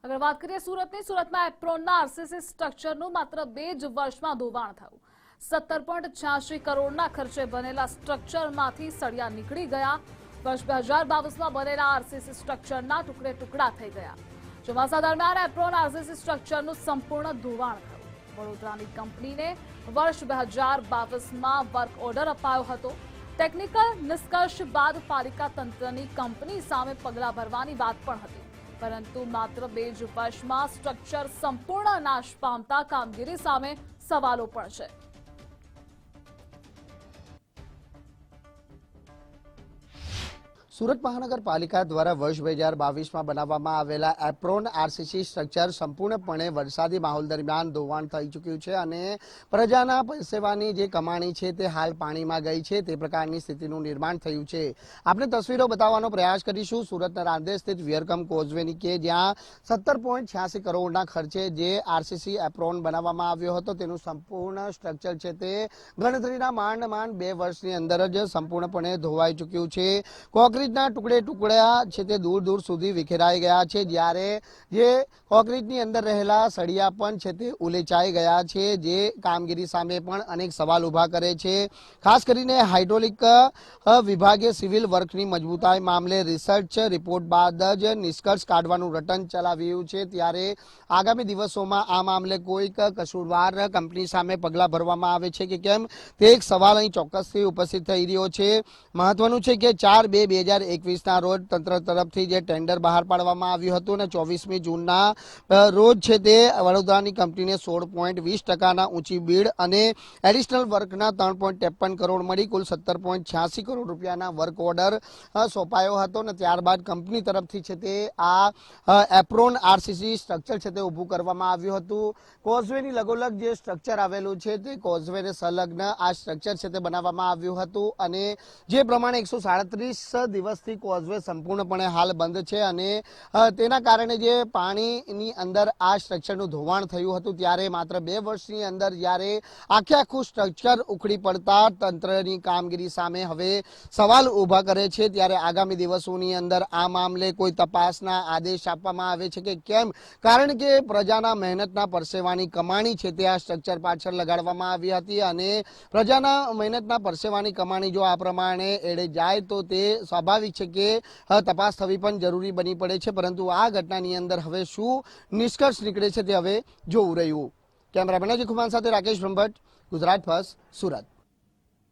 અગર વાત કરીએ સુરતમાં એપ્રોનના આરસીસી સ્ટ્રક્ચરનું માત્ર 2 જ વર્ષમાં ધોવાણ થયું। 17.86 કરોડના ખર્ચે બનેલા સ્ટ્રક્ચરમાંથી સળિયા નીકળી ગયા। વર્ષ 2022માં બનેલા આરસીસી સ્ટ્રક્ચરના ટુકડે ટુકડા થઈ ગયા। ચોમાસા દરમિયાન એપ્રોન આરસીસી સ્ટ્રક્ચરનું સંપૂર્ણ ધોવાણ થયું। વડોદરાની કંપનીને વર્ષ 2022માં વર્ક ઓર્ડર અપાયો હતો। ટેકનિકલ નિષ્કર્ષ બાદ પાલિકા તંત્રની કંપની સામે પગલાં ભરવાની વાત પણ હતી, પરંતુ માત્ર 2 જ વર્ષમાં સ્ટ્રક્ચર સંપૂર્ણ નાશ પામતા કામગીરી સામે સવાલો પણ છે। સુરત મહાનગરપાલિકા દ્વારા વર્ષ 2022માં બનાવવામાં આવેલા એપ્રોન આરસીસી સ્ટ્રક્ચર સંપૂર્ણપણે વરસાદી માહોલ દરમિયાન ધોવાણ થઈ ચૂક્યું છે અને પ્રજાના પરસેવાની જે કમાણી છે તે હાલ પાણીમાં ગઈ છે, તે પ્રકારની સ્થિતિનું નિર્માણ થયું છે। આપણે તસવીરો બતાવવાનો પ્રયાસ કરીશું સુરતના રાંદેર સ્થિત વિયરકમ કોઝવેની કે જ્યાં 17.86 કરોડના ખર્ચે જે આરસીસી એપ્રોન બનાવવામાં આવ્યો હતો તેનું સંપૂર્ણ સ્ટ્રક્ચર છે તે ગણતરીના માંડ 2 વર્ષની અંદર જ સંપૂર્ણપણે ધોવાઈ ચૂક્યું છે। કોન્ક્રીટના ટુકડા છે તે દૂર દૂર સુધી વિખેરાઈ ગયા છે, જ્યારે જે કોન્ક્રીટની અંદર રહેલા સળિયા પણ છે તે ઉલેચાઈ ગયા છે, જે કામગીરી સામે પણ અનેક સવાલ ઉભા કરે છે। ખાસ કરીને હાઇડ્રોલિક વિભાગે સિવિલ વર્કની મજબૂતાઈ મામલે રિસર્ચ રિપોર્ટ બાદ જ નિષ્કર્ષ કાઢવાનું રટન ચલાવ્યું છે, ત્યારે આગામી દિવસોમાં આ મામલે કોઈક કસૂરવાર કંપની સામે પગલાં ભરવામાં આવે છે કે કેમ તે એક સવાલ અહીં ચોક્કસથી ઉપસ્થિત થઈ રહ્યો છે। મહત્વનું છે કે 4/2/2021ના રોજ તંત્ર તરફથી જે ટેન્ડર બહાર પાડવામાં આવ્યું હતું અને 24મી જૂનના રોજ છે તે વડોદરાની કંપનીને 16.20%ના ઊંચી બીડ અને એડિશનલ વર્કના 3.53 કરોડ મળી કુલ 17.86 કરોડ રૂપિયાના વર્ક ઓર્ડર સોંપાયો હતો અને ત્યારબાદ કંપની તરફથી છે તે આ એપ્રોન આરસીસી સ્ટ્રક્ચર છે તે ઊભું કરવામાં આવ્યું હતું। કોઝવેની લગોલગ જે સ્ટ્રક્ચર આવેલું છે તે કોઝવેને સંલગ્ન આ સ્ટ્રક્ચર છે તે બનાવવામાં આવ્યું હતું અને જે પ્રમાણે 137 દિવસથી કોઝવે સંપૂર્ણપણે હાલ બંધ છે અને તેના કારણે જે પાણીની અંદર આ સ્ટ્રક્ચરનું ધોવાણ થયું હતું, ત્યારે માત્ર 2 વર્ષની અંદર જ્યારે આખું સ્ટ્રક્ચર ઉખડી પડતા તંત્રની કામગીરી સામે હવે સવાલ ઊભા કરે છે, ત્યારે આગામી દિવસોની અંદર આ મામલે કોઈ તપાસના આદેશ આપવામાં આવે છે કે કેમ, કારણ કે પ્રજાના મહેનતના પરસેવાની કમાણી છે તે આ સ્ટ્રક્ચર પાછળ લગાડવામાં આવી હતી અને પ્રજાના મહેનતના પરસેવાની કમાણી જો આ પ્રમાણે એડે જાય તો તે સ્વાભાવિક છે કે તપાસ થવી પણ જરૂરી બની પડે છે, પરંતુ આ ઘટનાની અંદર હવે શું નિષ્કર્ષ નીકળે છે તે હવે જોવું રહ્યું। કેમેરામેન અજય કુમાર સાથે રાકેશ બ્રહ્મભટ્ટ, ગુજરાત ફર્સ્ટ, સુરત।